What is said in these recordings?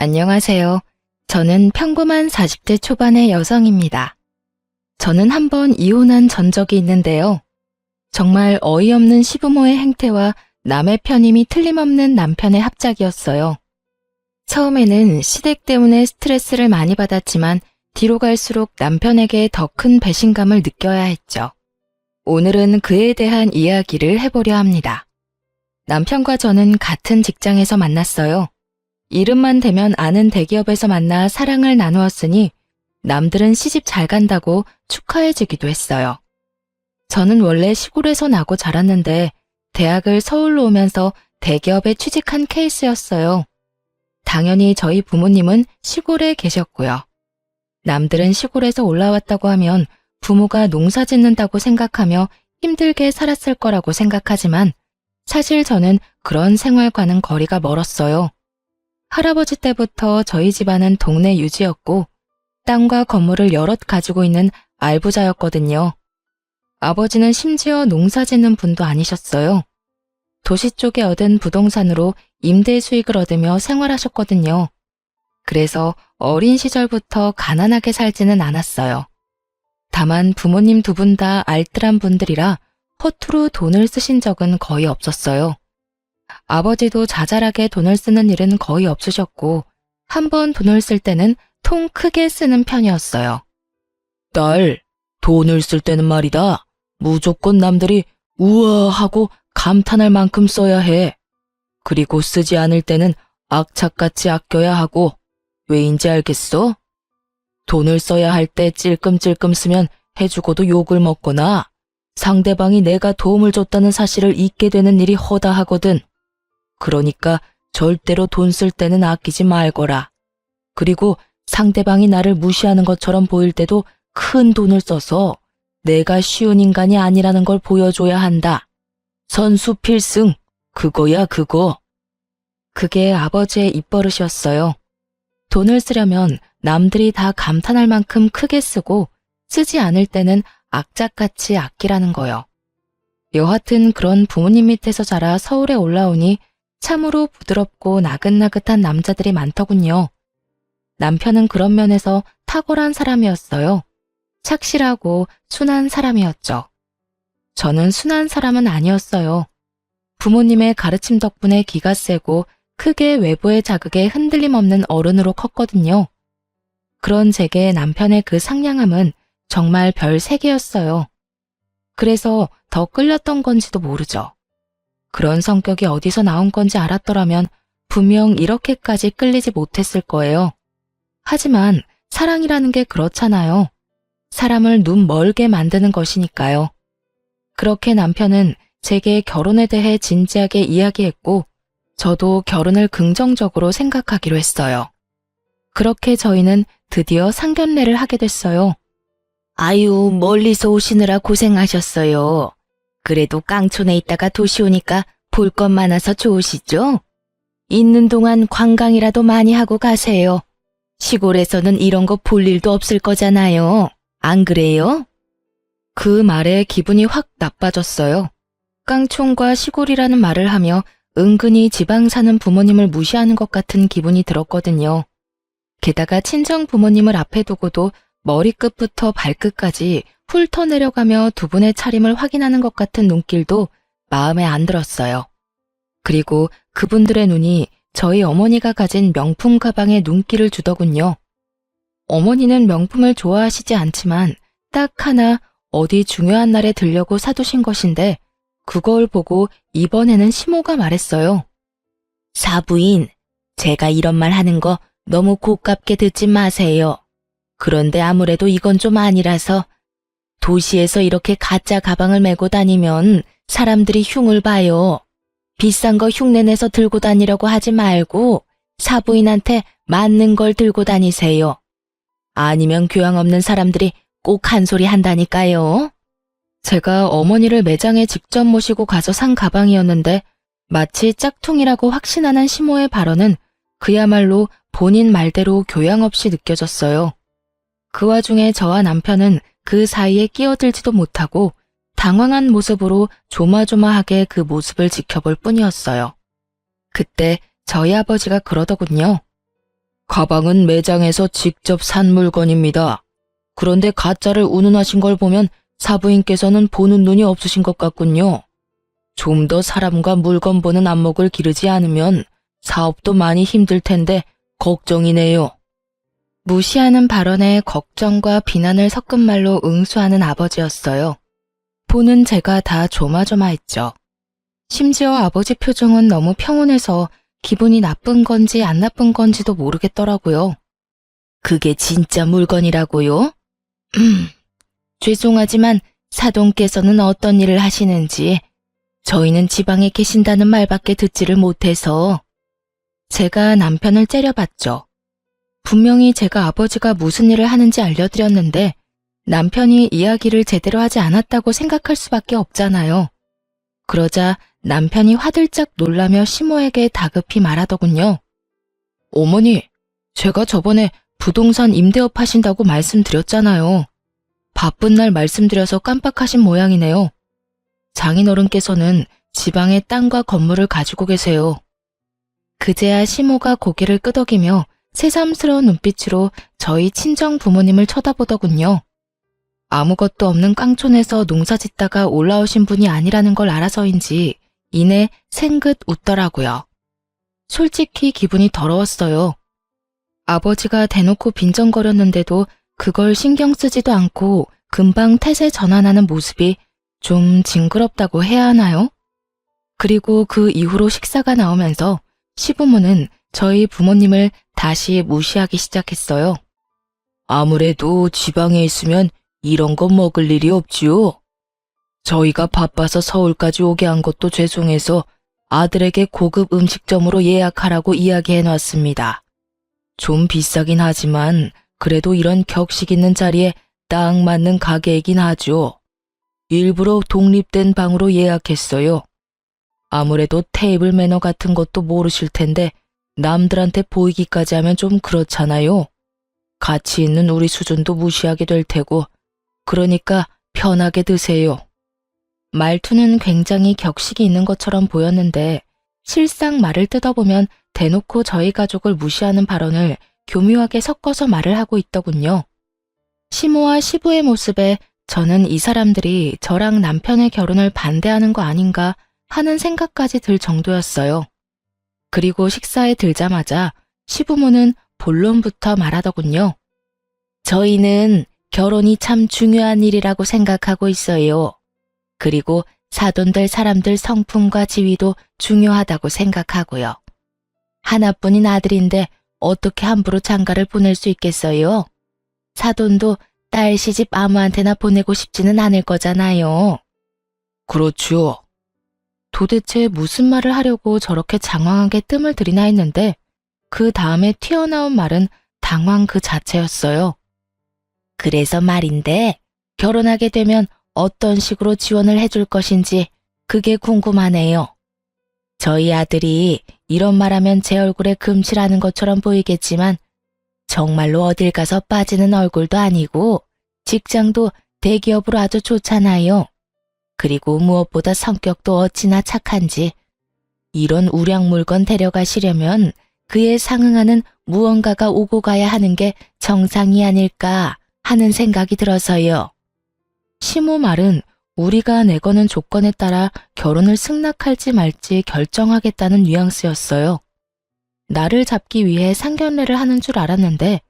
안녕하세요. 저는 평범한 40대 초반의 여성입니다. 저는 한번 이혼한 전적이 있는데요. 정말 어이없는 시부모의 행태와 남의 편임이 틀림없는 남편의 합작이었어요. 처음에는 시댁 때문에 스트레스를 많이 받았지만 뒤로 갈수록 남편에게 더 큰 배신감을 느껴야 했죠. 오늘은 그에 대한 이야기를 해보려 합니다. 남편과 저는 같은 직장에서 만났어요. 이름만 대면 아는 대기업에서 만나 사랑을 나누었으니 남들은 시집 잘 간다고 축하해주기도 했어요. 저는 원래 시골에서 나고 자랐는데 대학을 서울로 오면서 대기업에 취직한 케이스였어요. 당연히 저희 부모님은 시골에 계셨고요. 남들은 시골에서 올라왔다고 하면 부모가 농사 짓는다고 생각하며 힘들게 살았을 거라고 생각하지만 사실 저는 그런 생활과는 거리가 멀었어요. 할아버지 때부터 저희 집안은 동네 유지였고 땅과 건물을 여럿 가지고 있는 알부자였거든요. 아버지는 심지어 농사 짓는 분도 아니셨어요. 도시 쪽에 얻은 부동산으로 임대 수익을 얻으며 생활하셨거든요. 그래서 어린 시절부터 가난하게 살지는 않았어요. 다만 부모님 두 분 다 알뜰한 분들이라 허투루 돈을 쓰신 적은 거의 없었어요. 아버지도 자잘하게 돈을 쓰는 일은 거의 없으셨고 한 번 돈을 쓸 때는 통 크게 쓰는 편이었어요. 딸, 돈을 쓸 때는 말이다. 무조건 남들이 우와 하고 감탄할 만큼 써야 해. 그리고 쓰지 않을 때는 악착같이 아껴야 하고 왜인지 알겠어? 돈을 써야 할 때 찔끔찔끔 쓰면 해주고도 욕을 먹거나 상대방이 내가 도움을 줬다는 사실을 잊게 되는 일이 허다하거든. 그러니까 절대로 돈 쓸 때는 아끼지 말거라. 그리고 상대방이 나를 무시하는 것처럼 보일 때도 큰 돈을 써서 내가 쉬운 인간이 아니라는 걸 보여줘야 한다. 선수 필승, 그거야 그거. 그게 아버지의 입버릇이었어요. 돈을 쓰려면 남들이 다 감탄할 만큼 크게 쓰고 쓰지 않을 때는 악착같이 아끼라는 거요. 여하튼 그런 부모님 밑에서 자라 서울에 올라오니 참으로 부드럽고 나긋나긋한 남자들이 많더군요. 남편은 그런 면에서 탁월한 사람이었어요. 착실하고 순한 사람이었죠. 저는 순한 사람은 아니었어요. 부모님의 가르침 덕분에 기가 세고 크게 외부의 자극에 흔들림 없는 어른으로 컸거든요. 그런 제게 남편의 그 상냥함은 정말 별 3개였어요. 그래서 더 끌렸던 건지도 모르죠. 그런 성격이 어디서 나온 건지 알았더라면 분명 이렇게까지 끌리지 못했을 거예요. 하지만 사랑이라는 게 그렇잖아요. 사람을 눈 멀게 만드는 것이니까요. 그렇게 남편은 제게 결혼에 대해 진지하게 이야기했고 저도 결혼을 긍정적으로 생각하기로 했어요. 그렇게 저희는 드디어 상견례를 하게 됐어요. 아유, 멀리서 오시느라 고생하셨어요. 그래도 깡촌에 있다가 도시 오니까 볼 것 많아서 좋으시죠? 있는 동안 관광이라도 많이 하고 가세요. 시골에서는 이런 거 볼 일도 없을 거잖아요. 안 그래요? 그 말에 기분이 확 나빠졌어요. 깡촌과 시골이라는 말을 하며 은근히 지방 사는 부모님을 무시하는 것 같은 기분이 들었거든요. 게다가 친정 부모님을 앞에 두고도 머리끝부터 발끝까지 훑어내려가며 두 분의 차림을 확인하는 것 같은 눈길도 마음에 안 들었어요. 그리고 그분들의 눈이 저희 어머니가 가진 명품 가방에 눈길을 주더군요. 어머니는 명품을 좋아하시지 않지만 딱 하나 어디 중요한 날에 들려고 사두신 것인데 그걸 보고 이번에는 시모가 말했어요. 사부인, 제가 이런 말 하는 거 너무 고깝게 듣지 마세요. 그런데 아무래도 이건 좀 아니라서 도시에서 이렇게 가짜 가방을 메고 다니면 사람들이 흉을 봐요. 비싼 거 흉내내서 들고 다니려고 하지 말고 사부인한테 맞는 걸 들고 다니세요. 아니면 교양 없는 사람들이 꼭 한 소리 한다니까요. 제가 어머니를 매장에 직접 모시고 가서 산 가방이었는데 마치 짝퉁이라고 확신하는 시모의 발언은 그야말로 본인 말대로 교양 없이 느껴졌어요. 그 와중에 저와 남편은 그 사이에 끼어들지도 못하고 당황한 모습으로 조마조마하게 그 모습을 지켜볼 뿐이었어요. 그때 저희 아버지가 그러더군요. 가방은 매장에서 직접 산 물건입니다. 그런데 가짜를 운운하신 걸 보면 사부인께서는 보는 눈이 없으신 것 같군요. 좀 더 사람과 물건 보는 안목을 기르지 않으면 사업도 많이 힘들 텐데 걱정이네요. 무시하는 발언에 걱정과 비난을 섞은 말로 응수하는 아버지였어요. 보는 제가 다 조마조마했죠. 심지어 아버지 표정은 너무 평온해서 기분이 나쁜 건지 안 나쁜 건지도 모르겠더라고요. 그게 진짜 물건이라고요? 죄송하지만 사돈께서는 어떤 일을 하시는지 저희는 지방에 계신다는 말밖에 듣지를 못해서. 제가 남편을 째려봤죠. 분명히 제가 아버지가 무슨 일을 하는지 알려드렸는데 남편이 이야기를 제대로 하지 않았다고 생각할 수밖에 없잖아요. 그러자 남편이 화들짝 놀라며 시모에게 다급히 말하더군요. 어머니, 제가 저번에 부동산 임대업 하신다고 말씀드렸잖아요. 바쁜 날 말씀드려서 깜빡하신 모양이네요. 장인어른께서는 지방에 땅과 건물을 가지고 계세요. 그제야 시모가 고개를 끄덕이며 새삼스러운 눈빛으로 저희 친정 부모님을 쳐다보더군요. 아무것도 없는 깡촌에서 농사짓다가 올라오신 분이 아니라는 걸 알아서인지 이내 생긋 웃더라고요. 솔직히 기분이 더러웠어요. 아버지가 대놓고 빈정거렸는데도 그걸 신경 쓰지도 않고 금방 태세 전환하는 모습이 좀 징그럽다고 해야 하나요? 그리고 그 이후로 식사가 나오면서 시부모는 저희 부모님을 다시 무시하기 시작했어요. 아무래도 지방에 있으면 이런 거 먹을 일이 없지요. 저희가 바빠서 서울까지 오게 한 것도 죄송해서 아들에게 고급 음식점으로 예약하라고 이야기해 놨습니다. 좀 비싸긴 하지만 그래도 이런 격식 있는 자리에 딱 맞는 가게이긴 하죠. 일부러 독립된 방으로 예약했어요. 아무래도 테이블 매너 같은 것도 모르실 텐데 남들한테 보이기까지 하면 좀 그렇잖아요. 가치 있는 우리 수준도 무시하게 될 테고 그러니까 편하게 드세요. 말투는 굉장히 격식이 있는 것처럼 보였는데 실상 말을 뜯어보면 대놓고 저희 가족을 무시하는 발언을 교묘하게 섞어서 말을 하고 있더군요. 시모와 시부의 모습에 저는 이 사람들이 저랑 남편의 결혼을 반대하는 거 아닌가 하는 생각까지 들 정도였어요. 그리고 식사에 들자마자 시부모는 본론부터 말하더군요. 저희는 결혼이 참 중요한 일이라고 생각하고 있어요. 그리고 사돈들 사람들 성품과 지위도 중요하다고 생각하고요. 하나뿐인 아들인데 어떻게 함부로 장가를 보낼 수 있겠어요? 사돈도 딸 시집 아무한테나 보내고 싶지는 않을 거잖아요. 그렇죠. 도대체 무슨 말을 하려고 저렇게 장황하게 뜸을 들이나 했는데 그 다음에 튀어나온 말은 당황 그 자체였어요. 그래서 말인데 결혼하게 되면 어떤 식으로 지원을 해줄 것인지 그게 궁금하네요. 저희 아들이 이런 말하면 제 얼굴에 금칠하는 것처럼 보이겠지만 정말로 어딜 가서 빠지는 얼굴도 아니고 직장도 대기업으로 아주 좋잖아요. 그리고 무엇보다 성격도 어찌나 착한지 이런 우량 물건 데려가시려면 그에 상응하는 무언가가 오고 가야 하는 게 정상이 아닐까 하는 생각이 들어서요. 시모 말은 우리가 내거는 조건에 따라 결혼을 승낙할지 말지 결정하겠다는 뉘앙스였어요. 나를 잡기 위해 상견례를 하는 줄 알았는데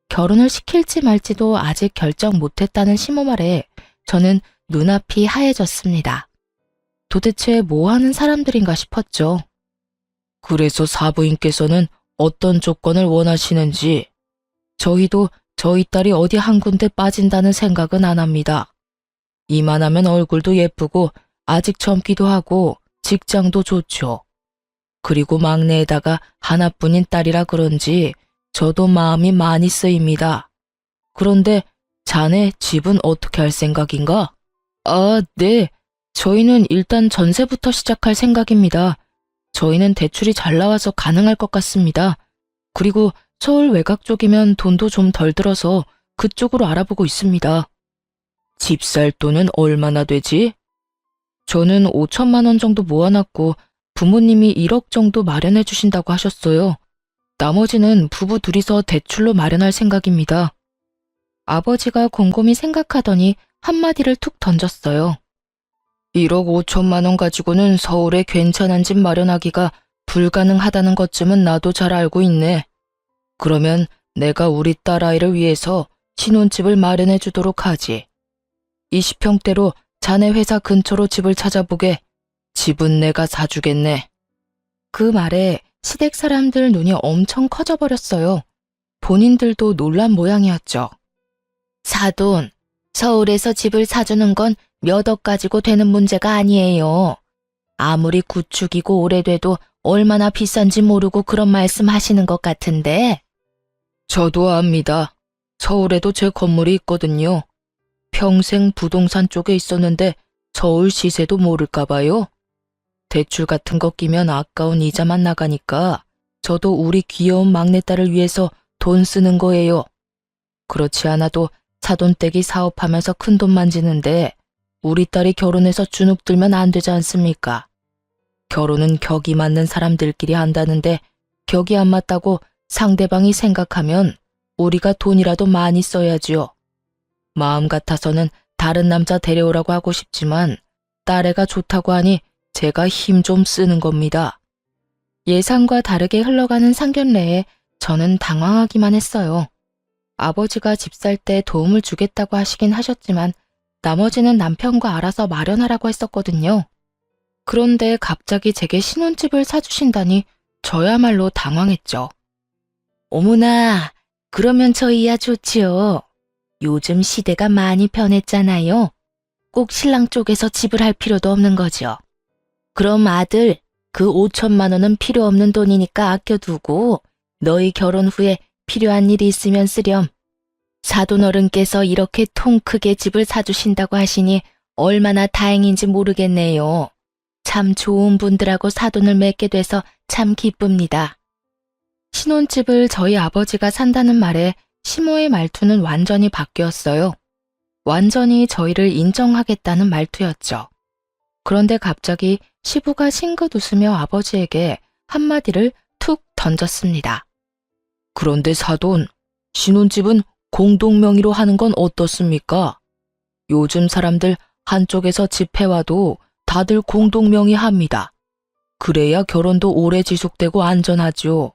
결혼을 시킬지 말지도 아직 결정 못했다는 시모 말에 저는 눈앞이 하얘졌습니다. 도대체 뭐 하는 사람들인가 싶었죠. 그래서 사부인께서는 어떤 조건을 원하시는지 저희도 저희 딸이 어디 한 군데 빠진다는 생각은 안 합니다. 이만하면 얼굴도 예쁘고 아직 젊기도 하고 직장도 좋죠. 그리고 막내에다가 하나뿐인 딸이라 그런지 저도 마음이 많이 쓰입니다. 그런데 자네 집은 어떻게 할 생각인가? 아, 네. 저희는 일단 전세부터 시작할 생각입니다. 저희는 대출이 잘 나와서 가능할 것 같습니다. 그리고 서울 외곽 쪽이면 돈도 좀 덜 들어서 그쪽으로 알아보고 있습니다. 집 살 돈은 얼마나 되지? 저는 5천만 원 정도 모아놨고 부모님이 1억 정도 마련해 주신다고 하셨어요. 나머지는 부부 둘이서 대출로 마련할 생각입니다. 아버지가 곰곰이 생각하더니 한마디를 툭 던졌어요. 1억 5천만 원 가지고는 서울에 괜찮은 집 마련하기가 불가능하다는 것쯤은 나도 잘 알고 있네. 그러면 내가 우리 딸아이를 위해서 신혼집을 마련해 주도록 하지. 20평대로 자네 회사 근처로 집을 찾아보게. 집은 내가 사주겠네. 그 말에 시댁 사람들 눈이 엄청 커져버렸어요. 본인들도 놀란 모양이었죠. 사돈, 서울에서 집을 사주는 건 몇 억 가지고 되는 문제가 아니에요. 아무리 구축이고 오래돼도 얼마나 비싼지 모르고 그런 말씀 하시는 것 같은데. 저도 압니다. 서울에도 제 건물이 있거든요. 평생 부동산 쪽에 있었는데 서울 시세도 모를까 봐요. 대출 같은 거 끼면 아까운 이자만 나가니까 저도 우리 귀여운 막내딸을 위해서 돈 쓰는 거예요. 그렇지 않아도 사돈댁이 사업하면서 큰돈 만지는데 우리 딸이 결혼해서 주눅 들면 안 되지 않습니까? 결혼은 격이 맞는 사람들끼리 한다는데 격이 안 맞다고 상대방이 생각하면 우리가 돈이라도 많이 써야지요. 마음 같아서는 다른 남자 데려오라고 하고 싶지만 딸애가 좋다고 하니 제가 힘 좀 쓰는 겁니다. 예상과 다르게 흘러가는 상견례에 저는 당황하기만 했어요. 아버지가 집 살 때 도움을 주겠다고 하시긴 하셨지만 나머지는 남편과 알아서 마련하라고 했었거든요. 그런데 갑자기 제게 신혼집을 사주신다니 저야말로 당황했죠. 어머나, 그러면 저희야 좋지요. 요즘 시대가 많이 변했잖아요. 꼭 신랑 쪽에서 집을 할 필요도 없는 거죠. 그럼 아들, 그 5천만 원은 필요 없는 돈이니까 아껴두고 너희 결혼 후에 필요한 일이 있으면 쓰렴. 사돈 어른께서 이렇게 통 크게 집을 사주신다고 하시니 얼마나 다행인지 모르겠네요. 참 좋은 분들하고 사돈을 맺게 돼서 참 기쁩니다. 신혼집을 저희 아버지가 산다는 말에 시모의 말투는 완전히 바뀌었어요. 완전히 저희를 인정하겠다는 말투였죠. 그런데 갑자기 시부가 싱긋 웃으며 아버지에게 한마디를 툭 던졌습니다. 그런데 사돈, 신혼집은 공동명의로 하는 건 어떻습니까? 요즘 사람들 한쪽에서 집해와도 다들 공동명의 합니다. 그래야 결혼도 오래 지속되고 안전하죠.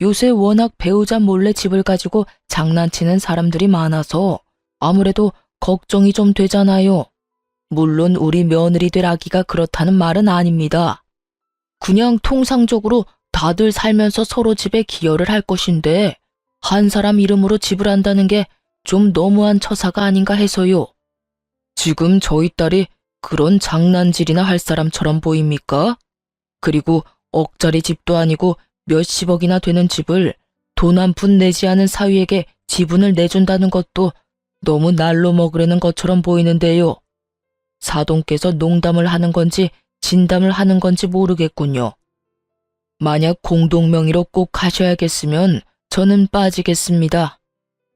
요새 워낙 배우자 몰래 집을 가지고 장난치는 사람들이 많아서 아무래도 걱정이 좀 되잖아요. 물론 우리 며느리 될 아기가 그렇다는 말은 아닙니다. 그냥 통상적으로 다들 살면서 서로 집에 기여를 할 것인데 한 사람 이름으로 집을 한다는 게 좀 너무한 처사가 아닌가 해서요. 지금 저희 딸이 그런 장난질이나 할 사람처럼 보입니까? 그리고 억짜리 집도 아니고 몇십억이나 되는 집을 돈 한 푼 내지 않은 사위에게 지분을 내준다는 것도 너무 날로 먹으려는 것처럼 보이는데요. 사돈께서 농담을 하는 건지 진담을 하는 건지 모르겠군요. 만약 공동명의로 꼭 하셔야겠으면 저는 빠지겠습니다.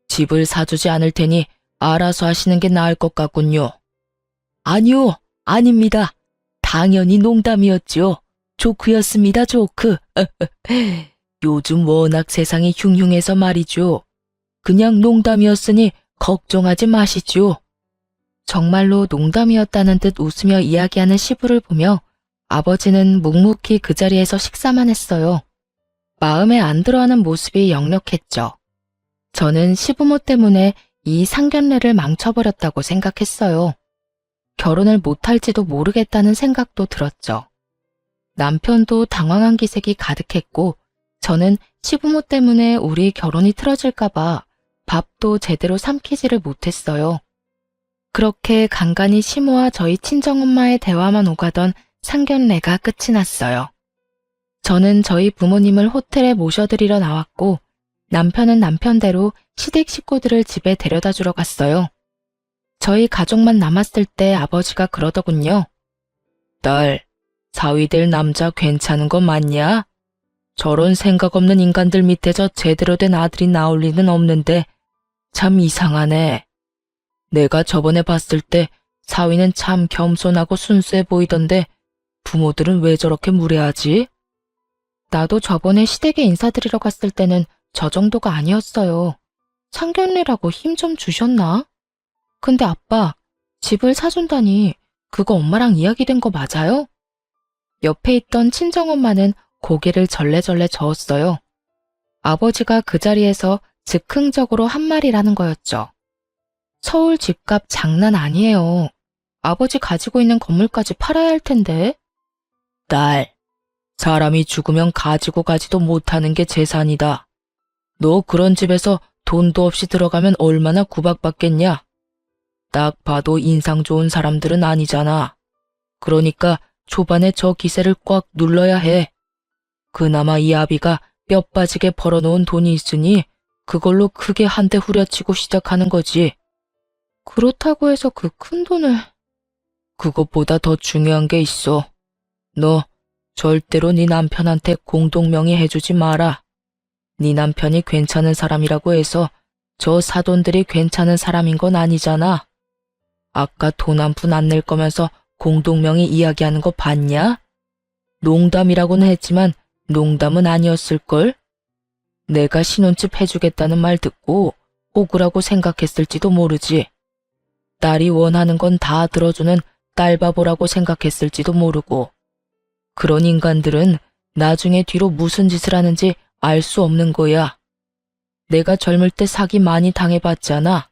집을 사주지 않을 테니 알아서 하시는 게 나을 것 같군요. 아니요, 아닙니다. 당연히 농담이었죠. 조크였습니다, 조크. 요즘 워낙 세상이 흉흉해서 말이죠. 그냥 농담이었으니 걱정하지 마시죠. 정말로 농담이었다는 듯 웃으며 이야기하는 시부를 보며 아버지는 묵묵히 그 자리에서 식사만 했어요. 마음에 안 들어하는 모습이 역력했죠. 저는 시부모 때문에 이 상견례를 망쳐버렸다고 생각했어요. 결혼을 못할지도 모르겠다는 생각도 들었죠. 남편도 당황한 기색이 가득했고 저는 시부모 때문에 우리 결혼이 틀어질까봐 밥도 제대로 삼키지를 못했어요. 그렇게 간간히 시모와 저희 친정엄마의 대화만 오가던 상견례가 끝이 났어요. 저는 저희 부모님을 호텔에 모셔드리러 나왔고 남편은 남편대로 시댁 식구들을 집에 데려다 주러 갔어요. 저희 가족만 남았을 때 아버지가 그러더군요. 딸, 사위 될 남자 괜찮은 거 맞냐? 저런 생각 없는 인간들 밑에서 제대로 된 아들이 나올 리는 없는데 참 이상하네. 내가 저번에 봤을 때 사위는 참 겸손하고 순수해 보이던데 부모들은 왜 저렇게 무례하지? 나도 저번에 시댁에 인사드리러 갔을 때는 저 정도가 아니었어요. 상견례라고 힘 좀 주셨나? 근데 아빠, 집을 사준다니 그거 엄마랑 이야기된 거 맞아요? 옆에 있던 친정엄마는 고개를 절레절레 저었어요. 아버지가 그 자리에서 즉흥적으로 한 말이라는 거였죠. 서울 집값 장난 아니에요. 아버지 가지고 있는 건물까지 팔아야 할 텐데. 딸, 사람이 죽으면 가지고 가지도 못하는 게 재산이다. 너 그런 집에서 돈도 없이 들어가면 얼마나 구박받겠냐? 딱 봐도 인상 좋은 사람들은 아니잖아. 그러니까 초반에 저 기세를 꽉 눌러야 해. 그나마 이 아비가 뼈 빠지게 벌어놓은 돈이 있으니 그걸로 크게 한 대 후려치고 시작하는 거지. 그렇다고 해서 그 큰 돈을... 그것보다 더 중요한 게 있어. 너 절대로 네 남편한테 공동명의 해주지 마라. 네 남편이 괜찮은 사람이라고 해서 저 사돈들이 괜찮은 사람인 건 아니잖아. 아까 돈 한 푼 안 낼 거면서 공동명의 이야기하는 거 봤냐? 농담이라고는 했지만 농담은 아니었을걸? 내가 신혼집 해주겠다는 말 듣고 억울하고 생각했을지도 모르지. 딸이 원하는 건 다 들어주는 딸바보라고 생각했을지도 모르고. 그런 인간들은 나중에 뒤로 무슨 짓을 하는지 알 수 없는 거야. 내가 젊을 때 사기 많이 당해봤잖아.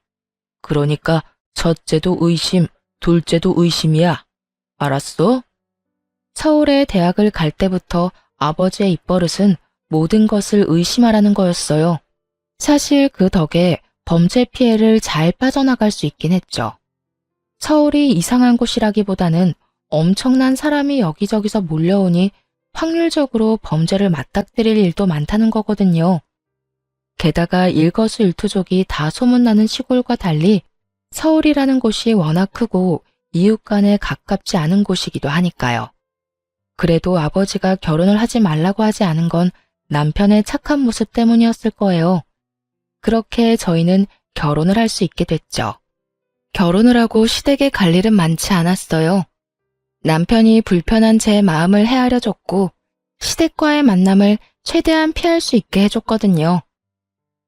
그러니까 첫째도 의심, 둘째도 의심이야. 알았어? 서울에 대학을 갈 때부터 아버지의 입버릇은 모든 것을 의심하라는 거였어요. 사실 그 덕에 범죄 피해를 잘 빠져나갈 수 있긴 했죠. 서울이 이상한 곳이라기보다는 엄청난 사람이 여기저기서 몰려오니 확률적으로 범죄를 맞닥뜨릴 일도 많다는 거거든요. 게다가 일거수일투족이 다 소문나는 시골과 달리 서울이라는 곳이 워낙 크고 이웃 간에 가깝지 않은 곳이기도 하니까요. 그래도 아버지가 결혼을 하지 말라고 하지 않은 건 남편의 착한 모습 때문이었을 거예요. 그렇게 저희는 결혼을 할 수 있게 됐죠. 결혼을 하고 시댁에 갈 일은 많지 않았어요. 남편이 불편한 제 마음을 헤아려줬고 시댁과의 만남을 최대한 피할 수 있게 해줬거든요.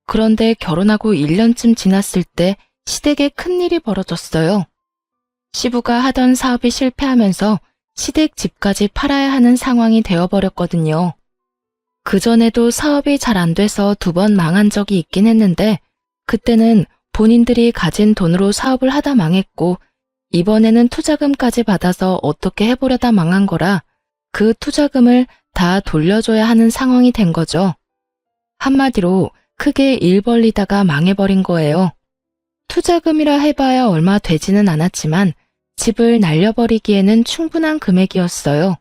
그런데 결혼하고 1년쯤 지났을 때 시댁에 큰일이 벌어졌어요. 시부가 하던 사업이 실패하면서 시댁 집까지 팔아야 하는 상황이 되어버렸거든요. 그전에도 사업이 잘 안 돼서 2번 망한 적이 있긴 했는데 그때는 본인들이 가진 돈으로 사업을 하다 망했고 이번에는 투자금까지 받아서 어떻게 해보려다 망한 거라 그 투자금을 다 돌려줘야 하는 상황이 된 거죠. 한마디로 크게 일 벌리다가 망해버린 거예요. 투자금이라 해봐야 얼마 되지는 않았지만 집을 날려버리기에는 충분한 금액이었어요.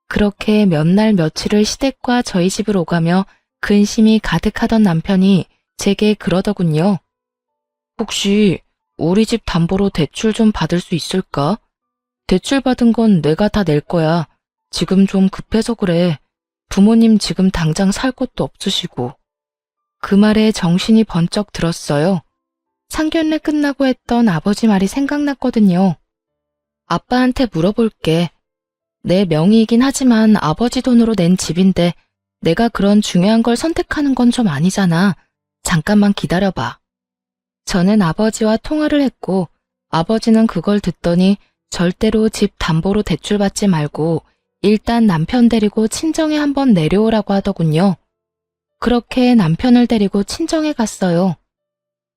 그렇게 몇 날 며칠을 시댁과 저희 집을 오가며 근심이 가득하던 남편이 제게 그러더군요. 혹시 우리 집 담보로 대출 좀 받을 수 있을까? 대출 받은 건 내가 다 낼 거야. 지금 좀 급해서 그래. 부모님 지금 당장 살 곳도 없으시고. 그 말에 정신이 번쩍 들었어요. 상견례 끝나고 했던 아버지 말이 생각났거든요. 아빠한테 물어볼게. 내 명의이긴 하지만 아버지 돈으로 낸 집인데 내가 그런 중요한 걸 선택하는 건 좀 아니잖아. 잠깐만 기다려봐. 저는 아버지와 통화를 했고 아버지는 그걸 듣더니 절대로 집 담보로 대출받지 말고 일단 남편 데리고 친정에 한번 내려오라고 하더군요. 그렇게 남편을 데리고 친정에 갔어요.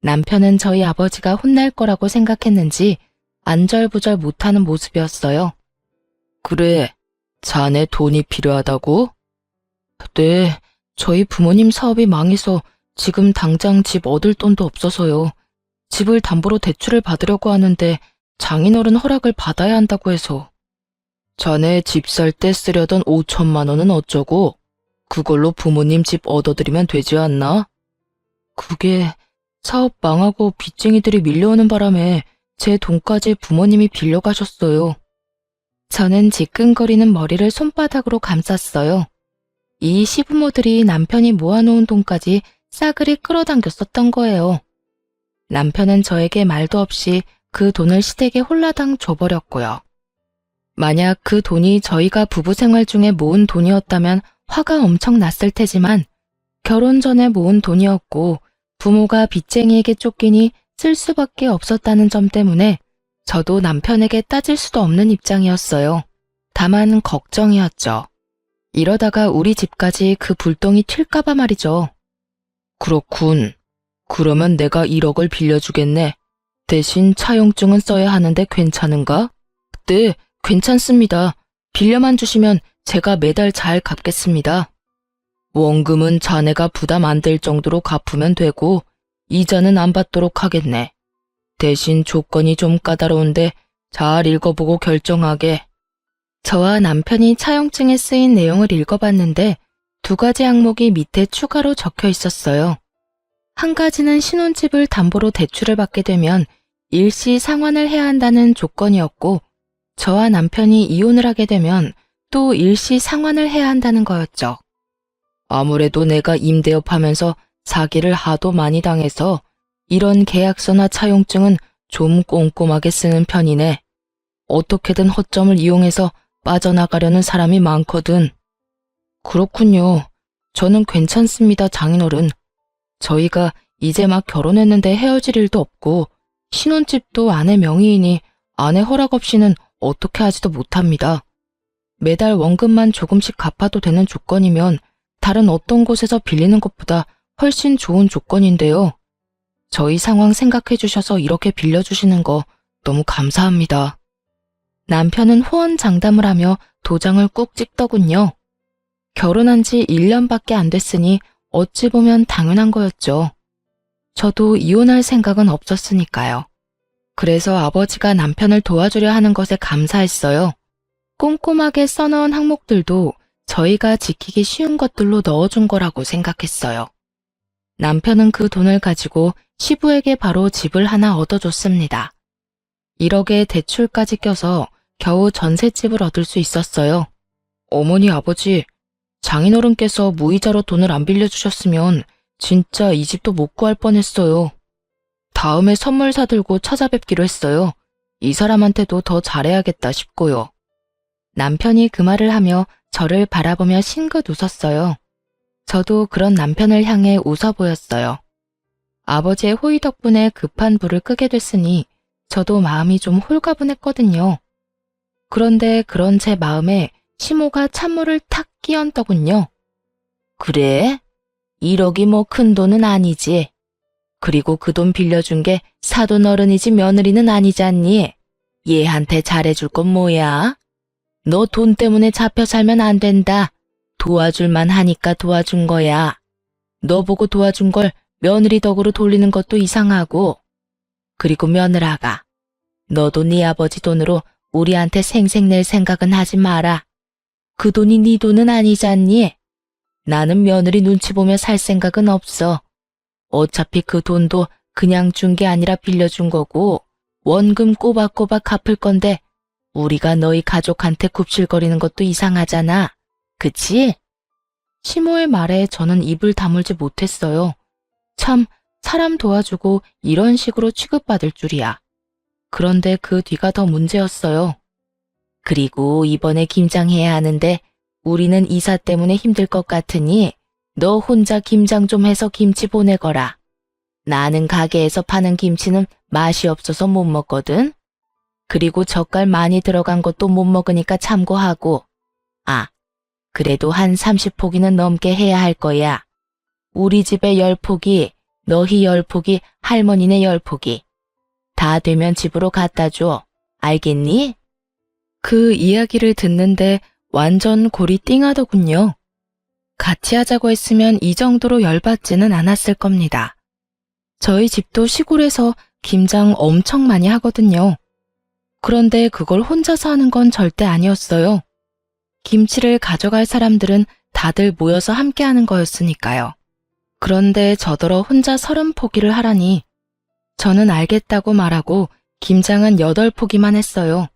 남편은 저희 아버지가 혼날 거라고 생각했는지 안절부절 못하는 모습이었어요. 그래, 자네 돈이 필요하다고? 네, 저희 부모님 사업이 망해서 지금 당장 집 얻을 돈도 없어서요. 집을 담보로 대출을 받으려고 하는데 장인어른 허락을 받아야 한다고 해서. 자네 집 살 때 쓰려던 5천만 원은 어쩌고? 그걸로 부모님 집 얻어드리면 되지 않나? 그게 사업 망하고 빚쟁이들이 밀려오는 바람에 제 돈까지 부모님이 빌려가셨어요. 저는 지끈거리는 머리를 손바닥으로 감쌌어요. 이 시부모들이 남편이 모아놓은 돈까지 싸그리 끌어당겼었던 거예요. 남편은 저에게 말도 없이 그 돈을 시댁에 홀라당 줘버렸고요. 만약 그 돈이 저희가 부부 생활 중에 모은 돈이었다면 화가 엄청 났을 테지만 결혼 전에 모은 돈이었고 부모가 빚쟁이에게 쫓기니 쓸 수밖에 없었다는 점 때문에 저도 남편에게 따질 수도 없는 입장이었어요. 다만 걱정이었죠. 이러다가 우리 집까지 그 불똥이 튈까봐 말이죠. 그렇군. 그러면 내가 1억을 빌려주겠네. 대신 차용증은 써야 하는데 괜찮은가? 네, 괜찮습니다. 빌려만 주시면 제가 매달 잘 갚겠습니다. 원금은 자네가 부담 안 될 정도로 갚으면 되고 이자는 안 받도록 하겠네. 대신 조건이 좀 까다로운데 잘 읽어보고 결정하게. 저와 남편이 차용증에 쓰인 내용을 읽어봤는데 2가지 항목이 밑에 추가로 적혀 있었어요. 한 가지는 신혼집을 담보로 대출을 받게 되면 일시 상환을 해야 한다는 조건이었고 저와 남편이 이혼을 하게 되면 또 일시 상환을 해야 한다는 거였죠. 아무래도 내가 임대업 하면서 사기를 하도 많이 당해서 이런 계약서나 차용증은 좀 꼼꼼하게 쓰는 편이네. 어떻게든 허점을 이용해서 빠져나가려는 사람이 많거든. 그렇군요. 저는 괜찮습니다, 장인어른. 저희가 이제 막 결혼했는데 헤어질 일도 없고 신혼집도 아내 명의이니 아내 허락 없이는 어떻게 하지도 못합니다. 매달 원금만 조금씩 갚아도 되는 조건이면 다른 어떤 곳에서 빌리는 것보다 훨씬 좋은 조건인데요. 저희 상황 생각해 주셔서 이렇게 빌려주시는 거 너무 감사합니다. 남편은 호언장담을 하며 도장을 꾹 찍더군요. 결혼한 지 1년밖에 안 됐으니 어찌 보면 당연한 거였죠. 저도 이혼할 생각은 없었으니까요. 그래서 아버지가 남편을 도와주려 하는 것에 감사했어요. 꼼꼼하게 써넣은 항목들도 저희가 지키기 쉬운 것들로 넣어준 거라고 생각했어요. 남편은 그 돈을 가지고 시부에게 바로 집을 하나 얻어줬습니다. 1억에 대출까지 껴서 겨우 전셋집을 얻을 수 있었어요. 어머니, 아버지, 장인어른께서 무이자로 돈을 안 빌려주셨으면 진짜 이 집도 못 구할 뻔했어요. 다음에 선물 사들고 찾아뵙기로 했어요. 이 사람한테도 더 잘해야겠다 싶고요. 남편이 그 말을 하며 저를 바라보며 싱긋 웃었어요. 저도 그런 남편을 향해 웃어 보였어요. 아버지의 호의 덕분에 급한 불을 끄게 됐으니 저도 마음이 좀 홀가분했거든요. 그런데 그런 제 마음에 시모가 찬물을 탁 끼얹더군요. 그래? 1억이 뭐 큰 돈은 아니지. 그리고 그 돈 빌려준 게 사돈 어른이지 며느리는 아니지 않니? 얘한테 잘해줄 건 뭐야? 너 돈 때문에 잡혀 살면 안 된다. 도와줄만 하니까 도와준 거야. 너 보고 도와준 걸 며느리 덕으로 돌리는 것도 이상하고. 그리고 며느라가, 너도 네 아버지 돈으로 우리한테 생색 낼 생각은 하지 마라. 그 돈이 네 돈은 아니잖니? 나는 며느리 눈치 보며 살 생각은 없어. 어차피 그 돈도 그냥 준 게 아니라 빌려준 거고 원금 꼬박꼬박 갚을 건데 우리가 너희 가족한테 굽실거리는 것도 이상하잖아. 그치? 시모의 말에 저는 입을 다물지 못했어요. 참, 사람 도와주고 이런 식으로 취급받을 줄이야. 그런데 그 뒤가 더 문제였어요. 그리고 이번에 김장해야 하는데 우리는 이사 때문에 힘들 것 같으니 너 혼자 김장 좀 해서 김치 보내거라. 나는 가게에서 파는 김치는 맛이 없어서 못 먹거든. 그리고 젓갈 많이 들어간 것도 못 먹으니까 참고하고. 아, 그래도 한 30포기는 넘게 해야 할 거야. 우리 집에 10포기, 너희 10포기, 할머니네 10포기. 다 되면 집으로 갖다 줘. 알겠니? 그 이야기를 듣는데 완전 골이 띵하더군요. 같이 하자고 했으면 이 정도로 열받지는 않았을 겁니다. 저희 집도 시골에서 김장 엄청 많이 하거든요. 그런데 그걸 혼자서 하는 건 절대 아니었어요. 김치를 가져갈 사람들은 다들 모여서 함께 하는 거였으니까요. 그런데 저더러 혼자 30포기를 하라니 저는 알겠다고 말하고 김장은 8포기만 했어요.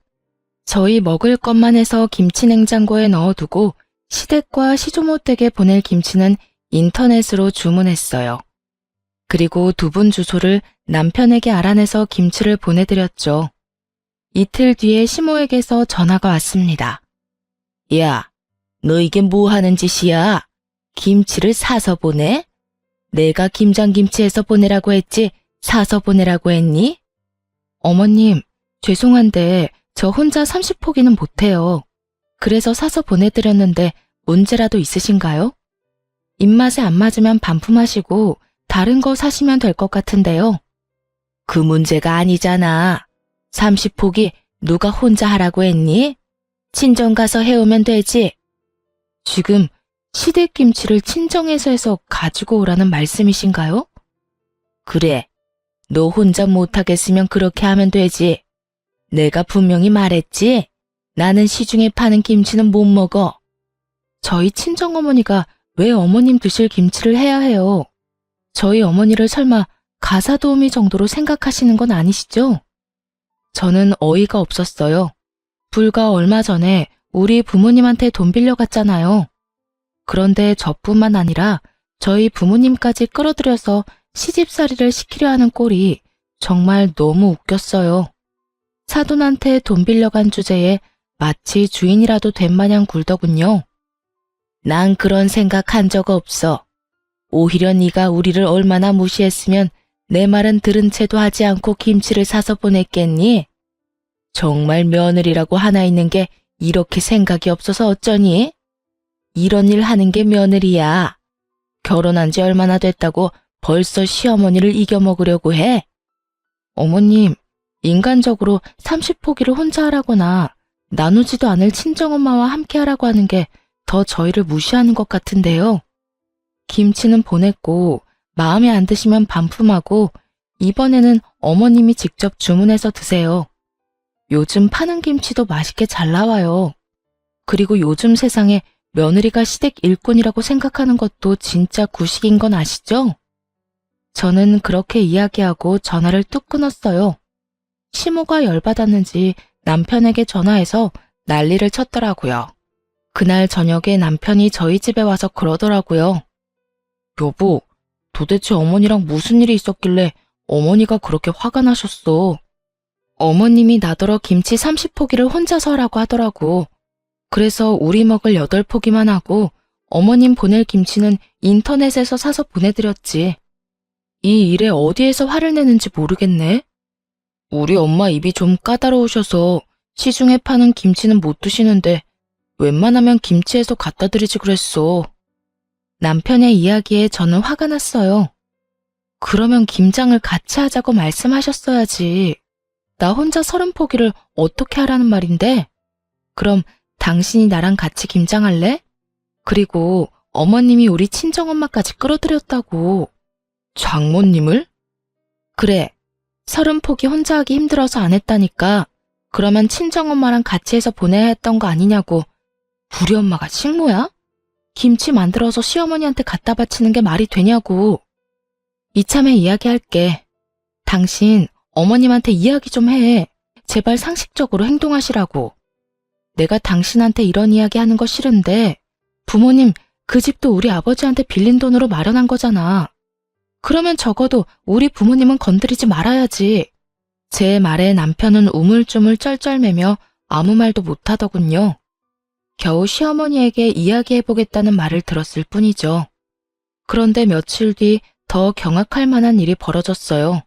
저희 먹을 것만 해서 김치 냉장고에 넣어두고 시댁과 시조모 댁에 보낼 김치는 인터넷으로 주문했어요. 그리고 2분 주소를 남편에게 알아내서 김치를 보내드렸죠. 이틀 뒤에 시모에게서 전화가 왔습니다. 야, 너 이게 뭐 하는 짓이야? 김치를 사서 보내? 내가 김장김치해서 보내라고 했지 사서 보내라고 했니? 어머님, 죄송한데 저 혼자 30포기는 못해요. 그래서 사서 보내드렸는데 문제라도 있으신가요? 입맛에 안 맞으면 반품하시고 다른 거 사시면 될 것 같은데요. 그 문제가 아니잖아. 30포기 누가 혼자 하라고 했니? 친정 가서 해오면 되지. 지금 시댁김치를 친정에서 해서 가지고 오라는 말씀이신가요? 그래. 너 혼자 못하겠으면 그렇게 하면 되지. 내가 분명히 말했지. 나는 시중에 파는 김치는 못 먹어. 저희 친정어머니가 왜 어머님 드실 김치를 해야 해요? 저희 어머니를 설마 가사도우미 정도로 생각하시는 건 아니시죠? 저는 어이가 없었어요. 불과 얼마 전에 우리 부모님한테 돈 빌려갔잖아요. 그런데 저뿐만 아니라 저희 부모님까지 끌어들여서 시집살이를 시키려 하는 꼴이 정말 너무 웃겼어요. 사돈한테 돈 빌려간 주제에 마치 주인이라도 된 마냥 굴더군요. 난 그런 생각 한 적 없어. 오히려 네가 우리를 얼마나 무시했으면 내 말은 들은 채도 하지 않고 김치를 사서 보냈겠니? 정말 며느리라고 하나 있는 게 이렇게 생각이 없어서 어쩌니? 이런 일 하는 게 며느리야. 결혼한 지 얼마나 됐다고 벌써 시어머니를 이겨먹으려고 해? 어머님, 인간적으로 30포기를 혼자 하라거나 나누지도 않을 친정엄마와 함께 하라고 하는 게 더 저희를 무시하는 것 같은데요. 김치는 보냈고 마음에 안 드시면 반품하고 이번에는 어머님이 직접 주문해서 드세요. 요즘 파는 김치도 맛있게 잘 나와요. 그리고 요즘 세상에 며느리가 시댁 일꾼이라고 생각하는 것도 진짜 구식인 건 아시죠? 저는 그렇게 이야기하고 전화를 뚝 끊었어요. 시모가 열받았는지 남편에게 전화해서 난리를 쳤더라고요. 그날 저녁에 남편이 저희 집에 와서 그러더라고요. 여보, 도대체 어머니랑 무슨 일이 있었길래 어머니가 그렇게 화가 나셨어? 어머님이 나더러 김치 30포기를 혼자서 하라고 하더라고. 그래서 우리 먹을 8포기만 하고 어머님 보낼 김치는 인터넷에서 사서 보내드렸지. 이 일에 어디에서 화를 내는지 모르겠네. 우리 엄마 입이 좀 까다로우셔서 시중에 파는 김치는 못 드시는데 웬만하면 김치에서 갖다 드리지 그랬어. 남편의 이야기에 저는 화가 났어요. 그러면 김장을 같이 하자고 말씀하셨어야지. 나 혼자 30포기를 어떻게 하라는 말인데? 그럼 당신이 나랑 같이 김장할래? 그리고 어머님이 우리 친정엄마까지 끌어들였다고. 장모님을? 그래. 30포기 혼자 하기 힘들어서 안 했다니까. 그러면 친정엄마랑 같이 해서 보내야 했던 거 아니냐고. 우리 엄마가 식모야? 김치 만들어서 시어머니한테 갖다 바치는 게 말이 되냐고. 이참에 이야기할게. 당신 어머님한테 이야기 좀 해. 제발 상식적으로 행동하시라고. 내가 당신한테 이런 이야기 하는 거 싫은데 부모님 그 집도 우리 아버지한테 빌린 돈으로 마련한 거잖아. 그러면 적어도 우리 부모님은 건드리지 말아야지. 제 말에 남편은 우물쭈물 쩔쩔매며 아무 말도 못하더군요. 겨우 시어머니에게 이야기해보겠다는 말을 들었을 뿐이죠. 그런데 며칠 뒤 더 경악할 만한 일이 벌어졌어요.